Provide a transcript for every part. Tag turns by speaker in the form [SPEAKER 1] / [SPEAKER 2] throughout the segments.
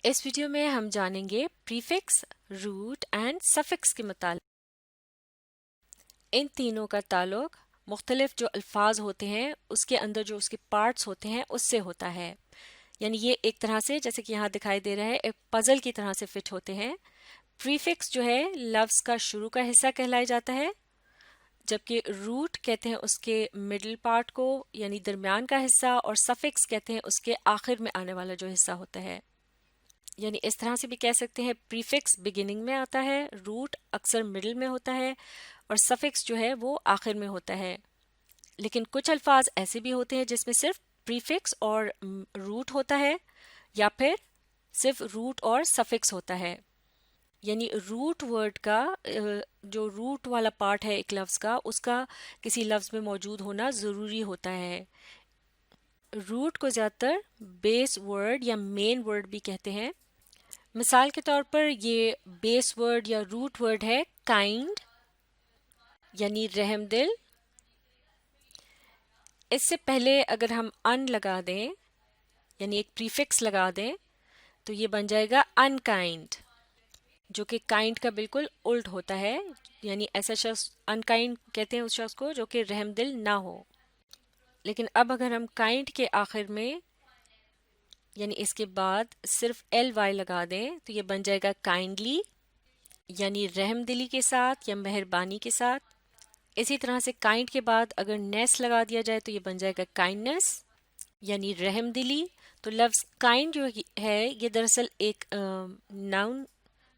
[SPEAKER 1] اس video میں ہم جانیں گے پریفکس، روٹ اینڈ سفکس کے متعلق۔ ان تینوں کا تعلق مختلف جو الفاظ ہوتے ہیں اس کے اندر جو اس کے پارٹس ہوتے ہیں اس سے ہوتا ہے، یعنی یہ ایک طرح سے جیسے کہ یہاں دکھائی دے رہا ہے ایک پزل کی طرح سے فٹ ہوتے ہیں۔ پریفکس جو ہے لفظ کا شروع کا حصہ کہلایا جاتا ہے، جبکہ روٹ کہتے ہیں اس کے مڈل پارٹ کو یعنی درمیان کا حصہ، اور سفکس کہتے ہیں اس کے آخر میں آنے والا جو حصہ ہوتا ہے۔ یعنی اس طرح سے بھی کہہ سکتے ہیں پریفکس بگننگ میں آتا ہے، روٹ اکثر مڈل میں ہوتا ہے، اور سفکس جو ہے وہ آخر میں ہوتا ہے۔ لیکن کچھ الفاظ ایسے بھی ہوتے ہیں جس میں صرف پریفکس اور روٹ ہوتا ہے، یا پھر صرف روٹ اور سفکس ہوتا ہے۔ یعنی روٹ ورڈ کا جو روٹ والا پارٹ ہے ایک لفظ کا، اس کا کسی لفظ میں موجود ہونا ضروری ہوتا ہے۔ روٹ کو زیادہ تر بیس ورڈ یا مین ورڈ بھی کہتے ہیں۔ مثال کے طور پر یہ بیس ورڈ یا روٹ ورڈ ہے کائنڈ یعنی رحم دل۔ اس سے پہلے اگر ہم ان لگا دیں یعنی ایک پریفکس لگا دیں تو یہ بن جائے گا انکائنڈ، جو کہ کائنڈ کا بالکل الٹ ہوتا ہے، یعنی ایسا شخص انکائنڈ کہتے ہیں اس شخص کو جو کہ رحم دل نہ ہو۔ لیکن اب اگر ہم کائنڈ کے آخر میں یعنی اس کے بعد صرف ایل وائی لگا دیں تو یہ بن جائے گا کائنڈلی، یعنی رحم دلی کے ساتھ یا مہربانی کے ساتھ۔ اسی طرح سے کائنڈ کے بعد اگر نیس لگا دیا جائے تو یہ بن جائے گا کائنڈنس، یعنی رحم دلی۔ تو لفظ کائنڈ جو ہے یہ دراصل ایک ناؤن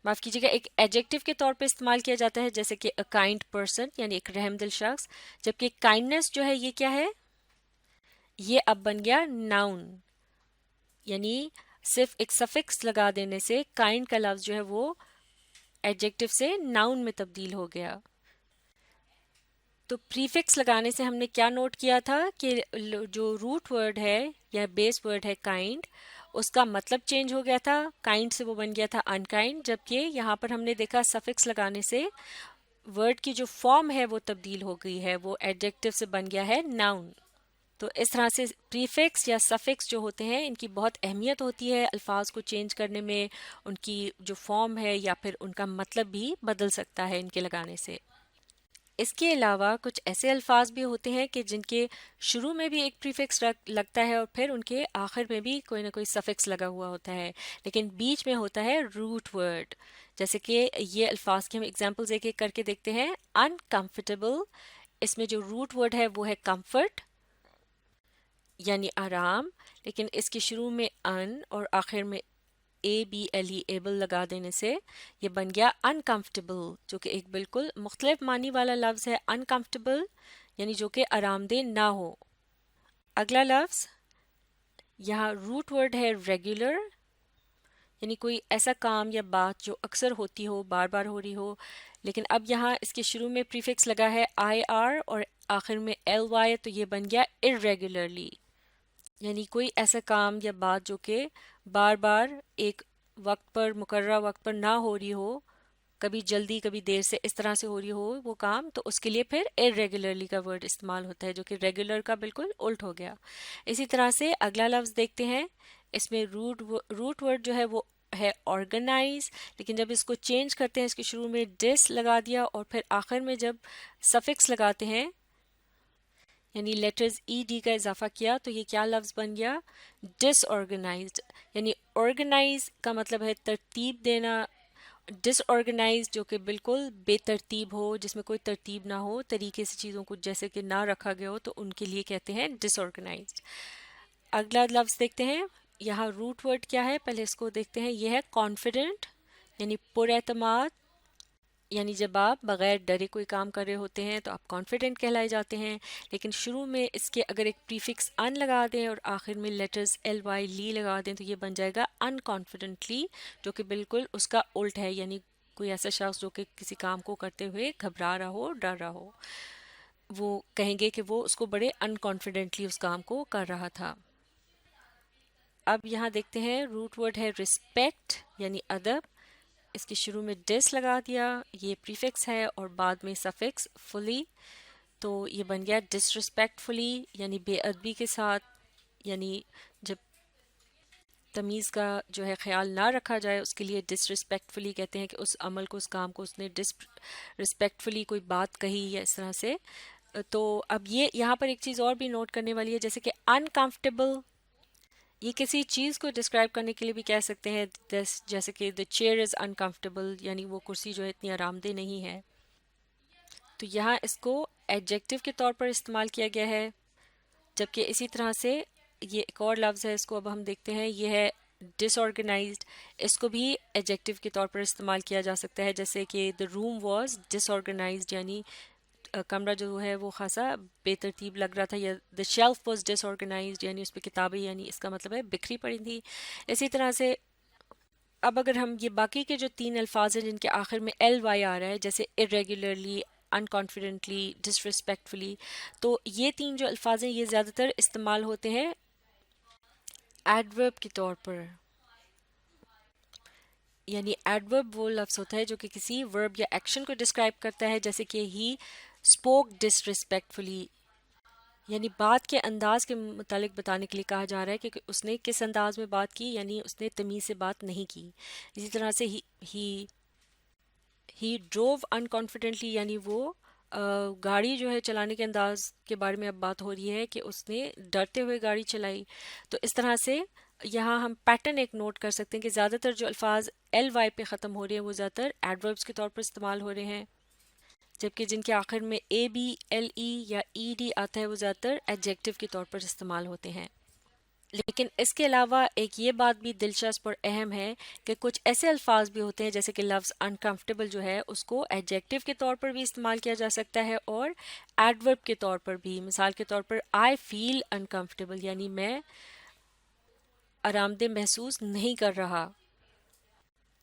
[SPEAKER 1] معاف کیجیے گا ایک ایڈجیکٹو کے طور پہ استعمال کیا جاتا ہے، جیسے کہ a kind person یعنی ایک رحم دل شخص، جبکہ کائنڈنس جو ہے یہ کیا ہے، یہ اب بن گیا ناؤن، یعنی صرف ایک سفکس لگا دینے سے کائنڈ کا لفظ جو ہے وہ ایڈجیکٹو سے ناؤن میں تبدیل ہو گیا۔ تو پریفکس لگانے سے ہم نے کیا نوٹ کیا تھا کہ جو روٹ ورڈ ہے یا بیس ورڈ ہے کائنڈ، اس کا مطلب چینج ہو گیا تھا، کائنڈ سے وہ بن گیا تھا انکائنڈ، جبکہ یہاں پر ہم نے دیکھا سفکس لگانے سے ورڈ کی جو فارم ہے وہ تبدیل ہو گئی ہے، وہ ایڈجیکٹو سے بن گیا ہے ناؤن۔ تو اس طرح سے پریفکس یا سفکس جو ہوتے ہیں ان کی بہت اہمیت ہوتی ہے الفاظ کو چینج کرنے میں، ان کی جو فارم ہے یا پھر ان کا مطلب بھی بدل سکتا ہے ان کے لگانے سے۔ اس کے علاوہ کچھ ایسے الفاظ بھی ہوتے ہیں کہ جن کے شروع میں بھی ایک پریفکس لگتا ہے اور پھر ان کے آخر میں بھی کوئی نہ کوئی سفکس لگا ہوا ہوتا ہے، لیکن بیچ میں ہوتا ہے روٹ ورڈ۔ جیسے کہ یہ الفاظ کے ہم ایگزامپلز ایک ایک کر کے دیکھتے ہیں۔ انکمفرٹیبل، اس میں جو روٹ ورڈ ہے وہ ہے کمفرٹ یعنی آرام، لیکن اس کے شروع میں ان اور آخر میں اے بی ایل ای ایبل لگا دینے سے یہ بن گیا انکمفرٹیبل، جو کہ ایک بالکل مختلف معنی والا لفظ ہے۔ انکمفرٹیبل یعنی جو کہ آرام دہ نہ ہو۔ اگلا لفظ یہاں روٹ ورڈ ہے ریگولر، یعنی کوئی ایسا کام یا بات جو اکثر ہوتی ہو، بار بار ہو رہی ہو، لیکن اب یہاں اس کے شروع میں پریفکس لگا ہے آئی آر اور آخر میں ایل وائی، تو یہ بن گیا irregularly، یعنی کوئی ایسا کام یا بات جو کہ بار بار ایک وقت پر مقررہ وقت پر نہ ہو رہی ہو، کبھی جلدی کبھی دیر سے اس طرح سے ہو رہی ہو وہ کام، تو اس کے لیے پھر irregularly کا ورڈ استعمال ہوتا ہے، جو کہ ریگولر کا بالکل الٹ ہو گیا۔ اسی طرح سے اگلا لفظ دیکھتے ہیں، اس میں روٹ ورڈ جو ہے وہ ہے آرگنائز، لیکن جب اس کو چینج کرتے ہیں اس کے شروع میں ڈس لگا دیا اور پھر آخر میں جب سفکس لگاتے ہیں یعنی لیٹرز ای ڈی کا اضافہ کیا تو یہ کیا لفظ بن گیا، ڈس آرگنائزڈ، یعنی آرگنائز کا مطلب ہے ترتیب دینا، ڈس آرگنائز جو کہ بالکل بے ترتیب ہو، جس میں کوئی ترتیب نہ ہو، طریقے سے چیزوں کو جیسے کہ نہ رکھا گیا ہو، تو ان کے لیے کہتے ہیں ڈس آرگنائزڈ۔ اگلا لفظ دیکھتے ہیں، یہاں روٹ ورڈ کیا ہے، پہلے اس کو دیکھتے ہیں، یہ ہے کانفیڈنٹ یعنی پر اعتماد، یعنی جب آپ بغیر ڈرے کوئی کام کر رہے ہوتے ہیں تو آپ کانفیڈنٹ کہلائے جاتے ہیں، لیکن شروع میں اس کے اگر ایک پریفکس ان لگا دیں اور آخر میں لیٹرز ایل وائی لی لگا دیں تو یہ بن جائے گا ان کانفیڈنٹلی، جو کہ بالکل اس کا الٹ ہے، یعنی کوئی ایسا شخص جو کہ کسی کام کو کرتے ہوئے گھبرا رہا ہو، ڈر رہا ہو، وہ کہیں گے کہ وہ اس کو بڑے ان کانفیڈنٹلی اس کام کو کر رہا تھا۔ اب یہاں دیکھتے ہیں روٹ ورڈ ہے ریسپیکٹ یعنی ادب، اس کے شروع میں ڈس لگا دیا، یہ پریفکس ہے اور بعد میں سفکس فلی، تو یہ بن گیا ڈسریسپیکٹفلی یعنی بے ادبی کے ساتھ، یعنی جب تمیز کا جو ہے خیال نہ رکھا جائے اس کے لیے ڈسرسپیکٹفلی کہتے ہیں کہ اس عمل کو، اس کام کو اس نے ڈسرسپیکٹفلی کوئی بات کہی یا اس طرح سے. تو اب یہ یہاں پر ایک چیز اور بھی نوٹ کرنے والی ہے، جیسے کہ انکمفرٹیبل، یہ کسی چیز کو ڈسکرائب کرنے کے لیے بھی کہہ سکتے ہیں، جیسے کہ the chair is uncomfortable، یعنی وہ کرسی جو ہے اتنی آرام دہ نہیں ہے. تو یہاں اس کو ایڈجیکٹو کے طور پر استعمال کیا گیا ہے. جبکہ اسی طرح سے یہ ایک اور لفظ ہے، اس کو اب ہم دیکھتے ہیں، یہ ہے ڈس آرگنائزڈ. اس کو بھی ایڈجیکٹو کے طور پر استعمال کیا جا سکتا ہے، جیسے کہ the room was disorganized، یعنی کمرہ جو ہے وہ خاصا بے ترتیب لگ رہا تھا، یا the shelf was disorganized، یعنی اس پہ کتابیں، یعنی اس کا مطلب ہے بکھری پڑی تھی. اسی طرح سے اب اگر ہم یہ باقی کے جو 3 الفاظ ہیں جن کے آخر میں ایل وائی آ رہا ہے، جیسے irregularly، unconfidently، disrespectfully، تو یہ 3 جو الفاظ ہیں یہ زیادہ تر استعمال ہوتے ہیں ایڈورب کے طور پر. یعنی ایڈورب وہ لفظ ہوتا ہے جو کہ کسی ورب یا ایکشن کو ڈسکرائب کرتا ہے، جیسے کہ ہی اسپوک ڈسرسپیکٹفلی، یعنی بات کے انداز کے متعلق بتانے کے لیے کہا جا رہا ہے کہ اس نے کس انداز میں بات کی، یعنی اس نے تمیز سے بات نہیں کی. اسی طرح سے ہی ڈروو انکانفیڈنٹلی، یعنی وہ گاڑی جو ہے چلانے کے انداز کے بارے میں اب بات ہو رہی ہے کہ اس نے ڈرتے ہوئے گاڑی چلائی. تو اس طرح سے یہاں ہم پیٹرن ایک نوٹ کر سکتے ہیں کہ زیادہ تر جو الفاظ ایل وائی پہ ختم ہو رہے ہیں وہ زیادہ تر ایڈوربس کے طور پر استعمال ہو رہے ہیں، جبکہ جن کے آخر میں اے بی ایل ای یا ای ڈی آتا ہے وہ زیادہ تر ایڈجیکٹو کے طور پر استعمال ہوتے ہیں. لیکن اس کے علاوہ ایک یہ بات بھی دلچسپ اور اہم ہے کہ کچھ ایسے الفاظ بھی ہوتے ہیں، جیسے کہ لفظ انکمفرٹیبل جو ہے اس کو ایڈجیکٹو کے طور پر بھی استعمال کیا جا سکتا ہے اور ایڈورب کے طور پر بھی. مثال کے طور پر آئی فیل انکمفرٹیبل، یعنی میں آرام دہ محسوس نہیں کر رہا.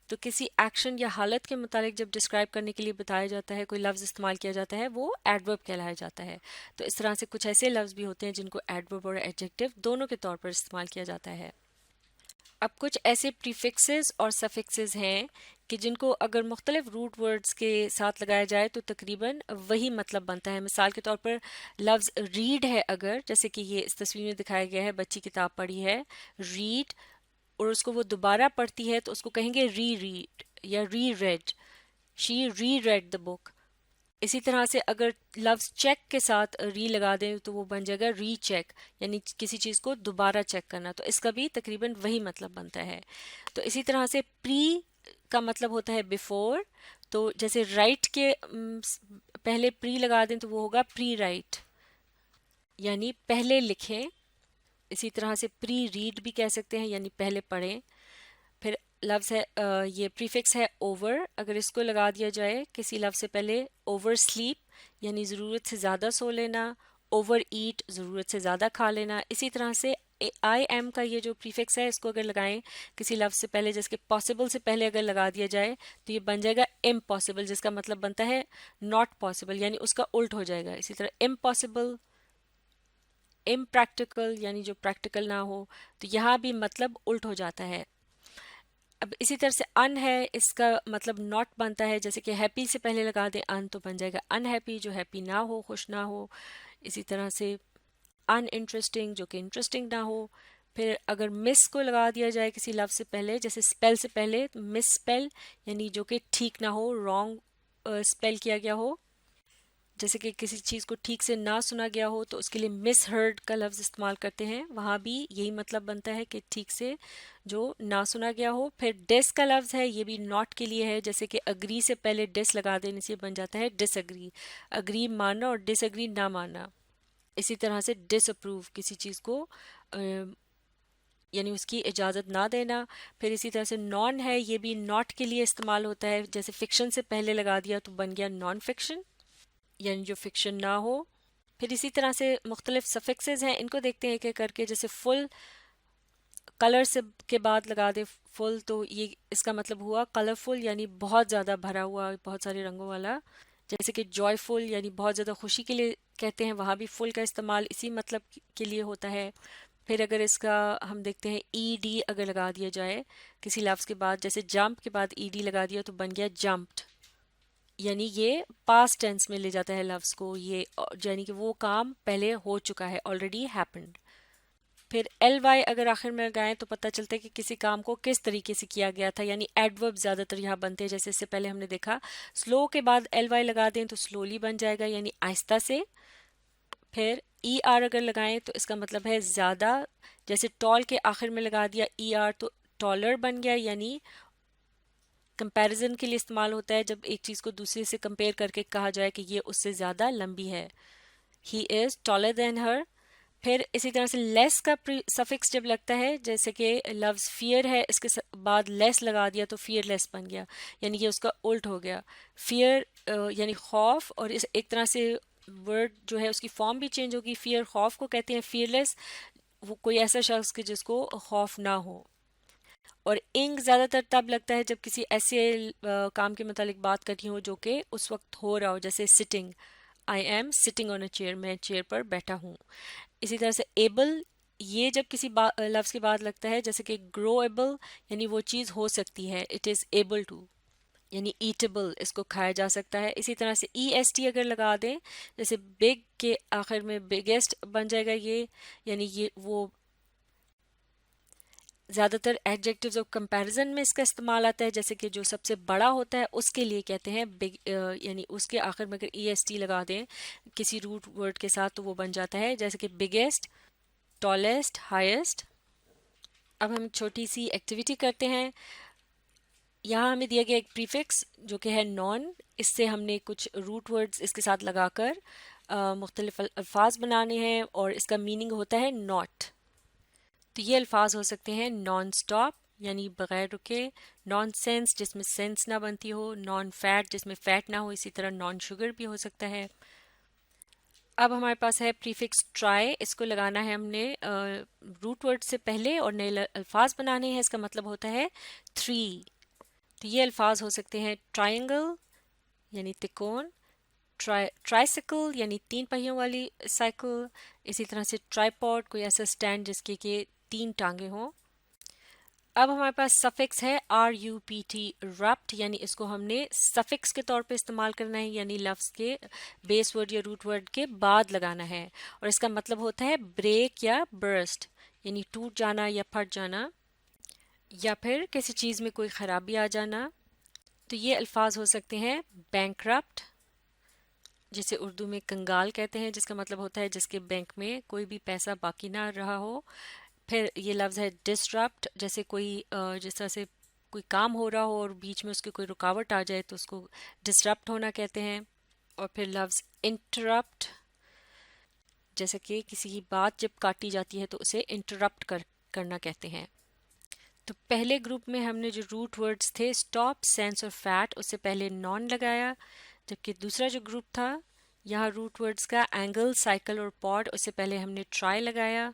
[SPEAKER 1] تو کسی ایکشن یا حالت کے متعلق جب ڈسکرائب کرنے کے لیے بتایا جاتا ہے، کوئی لفظ استعمال کیا جاتا ہے، وہ ایڈورب کہلایا جاتا ہے. تو اس طرح سے کچھ ایسے لفظ بھی ہوتے ہیں جن کو ایڈورب اور ایڈجیکٹو دونوں کے طور پر استعمال کیا جاتا ہے. اب کچھ ایسے پریفکسز اور سفکسز ہیں کہ جن کو اگر مختلف روٹ ورڈز کے ساتھ لگایا جائے تو تقریباً وہی مطلب بنتا ہے. مثال کے طور پر لفظ ریڈ ہے، اگر جیسے کہ یہ اس تصویر میں دکھایا گیا ہے، بچی کتاب پڑھی ہے ریڈ، اور اس کو وہ دوبارہ پڑھتی ہے تو اس کو کہیں گے ری ریڈ یا ری red, she re read the بک. اسی طرح سے اگر لفظ چیک کے ساتھ ری لگا دیں تو وہ بن جائے گا ری چیک، یعنی کسی چیز کو دوبارہ چیک کرنا. تو اس کا بھی تقریباً وہی مطلب بنتا ہے. تو اسی طرح سے پری کا مطلب ہوتا ہے بیفور، تو جیسے رائٹ کے پہلے پری لگا دیں تو وہ ہوگا پری رائٹ، یعنی پہلے لکھیں. اسی طرح سے پری ریڈ بھی کہہ سکتے ہیں، یعنی پہلے پڑھیں. پھر لفظ ہے یہ پریفکس ہے اوور، اگر اس کو لگا دیا جائے کسی لفظ سے پہلے، اوور سلیپ یعنی ضرورت سے زیادہ سو لینا، اوور ایٹ ضرورت سے زیادہ کھا لینا. اسی طرح سے آئی ایم کا یہ جو پریفکس ہے اس کو اگر لگائیں کسی لفظ سے پہلے، جیسے کہ پاسبل سے پہلے اگر لگا دیا جائے تو یہ بن جائے گا امپاسبل، جس کا مطلب بنتا ہے ناٹ پاسبل، یعنی اس کا الٹ ہو جائے گا. اسی طرح امپاسبل، امپریکٹیکل یعنی جو پریکٹیکل نہ ہو، تو یہاں بھی مطلب الٹ ہو جاتا ہے. اب اسی طرح سے ان ہے، اس کا مطلب ناٹ بنتا ہے، جیسے کہ ہیپی سے پہلے لگا دیں ان تو بن جائے گا ان ہیپی، جو ہیپی نہ ہو، خوش نہ ہو. اسی طرح سے ان انٹرسٹنگ، جو کہ انٹرسٹنگ نہ ہو. پھر اگر مس کو لگا دیا جائے کسی لفظ سے پہلے، جیسے اسپیل سے پہلے، مس اسپیل یعنی جو کہ ٹھیک نہ ہو، رانگ اسپیل کیا گیا ہو. جیسے کہ کسی چیز کو ٹھیک سے نہ سنا گیا ہو تو اس کے لیے مس ہرڈ کا لفظ استعمال کرتے ہیں، وہاں بھی یہی مطلب بنتا ہے کہ ٹھیک سے جو نہ سنا گیا ہو. پھر ڈس کا لفظ ہے، یہ بھی ناٹ کے لیے ہے، جیسے کہ اگری سے پہلے ڈس لگا دینے سے بن جاتا ہے ڈس اگری، اگری ماننا اور ڈس اگری نہ ماننا. اسی طرح سے ڈس اپروو، کسی چیز کو یعنی اس کی اجازت نہ دینا. پھر اسی طرح سے نان ہے، یہ بھی ناٹ کے لیے استعمال ہوتا ہے، جیسے فکشن سے پہلے لگا دیا تو بن گیا نان فکشن، یعنی جو فکشن نہ ہو. پھر اسی طرح سے مختلف سفکسز ہیں، ان کو دیکھتے ہیں ایک ایک کر کے. جیسے فل، کلر سے کے بعد لگا دے فل تو یہ اس کا مطلب ہوا کلرفل، یعنی بہت زیادہ بھرا ہوا، بہت سارے رنگوں والا. جیسے کہ جوائے فل یعنی بہت زیادہ خوشی کے لیے کہتے ہیں، وہاں بھی فل کا استعمال اسی مطلب کے لیے ہوتا ہے. پھر اگر اس کا ہم دیکھتے ہیں ای ڈی اگر لگا دیا جائے کسی لفظ کے بعد، جیسے جمپ کے بعد ای ڈی لگا دیا تو بن گیا جمپڈ، یعنی یہ پاسٹ ٹینس میں لے جاتا ہے لفظ کو، یہ یعنی کہ وہ کام پہلے ہو چکا ہے، آلریڈی ہیپنڈ. پھر ایل وائی اگر آخر میں لگائیں تو پتہ چلتا ہے کہ کسی کام کو کس طریقے سے کیا گیا تھا، یعنی ایڈورب زیادہ تر یہاں بنتے ہیں. جیسے اس سے پہلے ہم نے دیکھا سلو کے بعد ایل وائی لگا دیں تو سلولی بن جائے گا یعنی آہستہ سے. پھر ای آر اگر لگائیں تو اس کا مطلب ہے زیادہ، جیسے ٹال کے آخر میں لگا دیا ای آر تو ٹالر بن گیا، یعنی کمپیریزن کے لیے استعمال ہوتا ہے جب ایک چیز کو دوسرے سے کمپیئر کر کے کہا جائے کہ یہ اس سے زیادہ لمبی ہے. ہی از ٹالر دین ہر. پھر اسی طرح سے لیس کا سفکس جب لگتا ہے، جیسے کہ لفظ فیئر ہے اس کے بعد لیس لگا دیا تو فیئر لیس بن گیا، یعنی یہ اس کا الٹ ہو گیا. فیئر یعنی خوف، اور اس ایک طرح سے ورڈ جو ہے اس کی فارم بھی چینج ہوگی. فیئر خوف کو کہتے ہیں، فیئر لیس وہ کوئی ایسا شخص کہ جس کو خوف نہ ہو. اور انگ زیادہ تر تب لگتا ہے جب کسی ایسے کام کے متعلق بات کر رہی ہوں جو کہ اس وقت ہو رہا ہو، جیسے sitting, I am sitting on a chair, میں چیئر پر بیٹھا ہوں. اسی طرح سے ایبل، یہ جب کسی لفظ کے بعد لگتا ہے، جیسے کہ گرو ایبل یعنی وہ چیز ہو سکتی ہے، اٹ از ایبل ٹو یعنی ایٹیبل، اس کو کھایا جا سکتا ہے. اسی طرح سے ای ایس ٹی اگر لگا دیں، جیسے بگ کے آخر میں بگیسٹ بن جائے گا، یہ یعنی یہ وہ زیادہ تر ایڈجیکٹیوز اور کمپیریزن میں اس کا استعمال آتا ہے، جیسے کہ جو سب سے بڑا ہوتا ہے اس کے لیے کہتے ہیں بگ، یعنی اس کے آخر میں اگر ای ایس ٹی لگا دیں کسی روٹ ورڈ کے ساتھ تو وہ بن جاتا ہے، جیسے کہ بگیسٹ، ٹالسٹ، ہائیسٹ. اب ہم چھوٹی سی ایکٹیویٹی کرتے ہیں. یہاں ہمیں دیا گیا ایک پریفکس جو کہ ہے نان، اس سے ہم نے کچھ روٹ ورڈز اس کے ساتھ لگا کر مختلف الفاظ بنانے ہیں، اور اس کا میننگ ہوتا ہے ناٹ. تو یہ الفاظ ہو سکتے ہیں نان سٹاپ یعنی بغیر رکے، نان سینس جس میں سینس نہ بنتی ہو، نان فیٹ جس میں فیٹ نہ ہو، اسی طرح نان شوگر بھی ہو سکتا ہے. اب ہمارے پاس ہے پریفکس ٹرائی، اس کو لگانا ہے ہم نے روٹ ورڈ سے پہلے اور نئے الفاظ بنانے ہیں. اس کا مطلب ہوتا ہے 3. تو یہ الفاظ ہو سکتے ہیں ٹرائنگل یعنی تکون، ٹرائسیکل یعنی 3 پہیوں والی سائیکل، اسی طرح سے ٹرائیپوڈ کوئی ایسا سٹینڈ جس کے 3 ٹانگیں ہوں. اب ہمارے پاس سفکس ہے RUPT رپٹ، یعنی اس کو ہم نے سفکس کے طور پہ استعمال کرنا ہے، یعنی لفظ کے بیس ورڈ یا روٹ ورڈ کے بعد لگانا ہے، اور اس کا مطلب ہوتا ہے بریک یا برسٹ یعنی ٹوٹ جانا یا پھٹ جانا، یا پھر کسی چیز میں کوئی خرابی آ جانا. تو یہ الفاظ ہو سکتے ہیں بینکرپٹ جسے اردو میں کنگال کہتے ہیں، جس کا مطلب ہوتا ہے جس کے بینک میں کوئی بھی پیسہ باقی نہ رہا ہو. پھر یہ لفظ ہے ڈسرپٹ، جیسے کوئی جس طرح سے کوئی کام ہو رہا ہو اور بیچ میں اس کی کوئی رکاوٹ آ جائے تو اس کو ڈسرپٹ ہونا کہتے ہیں. اور پھر لفظ انٹرپٹ، جیسے کہ کسی کی بات جب کاٹی جاتی ہے تو اسے انٹرپٹ کرنا کہتے ہیں. تو پہلے گروپ میں ہم نے جو روٹ ورڈز تھے اسٹاپ، سینس اور فیٹ، اس سے پہلے نان لگایا، جبکہ دوسرا جو گروپ تھا یہاں روٹ ورڈز کا اینگل، سائیکل اور پوڈ، اس سے پہلے ہم نے ٹرائی لگایا.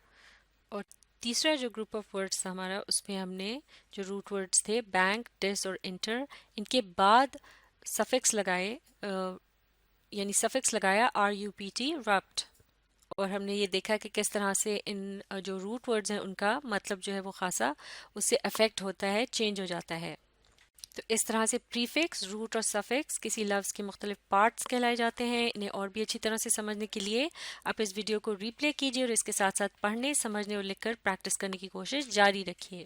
[SPEAKER 1] اور تیسرا جو گروپ آف ورڈز تھا ہمارا، اس میں ہم نے جو روٹ ورڈز تھے بینک، ڈس اور انٹر، ان کے بعد سفکس لگائے، یعنی سفکس لگایا RUPT رپٹ. اور ہم نے یہ دیکھا کہ کس طرح سے ان جو روٹ ورڈز ہیں ان کا مطلب جو ہے وہ خاصا اس سے افیکٹ ہوتا ہے، چینج ہو جاتا ہے. تو اس طرح سے پریفکس، روٹ اور سفکس کسی لفظ کے مختلف پارٹس کہلائے جاتے ہیں. انہیں اور بھی اچھی طرح سے سمجھنے کے لیے آپ اس ویڈیو کو ری پلے کیجیے اور اس کے ساتھ ساتھ پڑھنے، سمجھنے اور لکھ کر پریکٹس کرنے کی کوشش جاری رکھیے.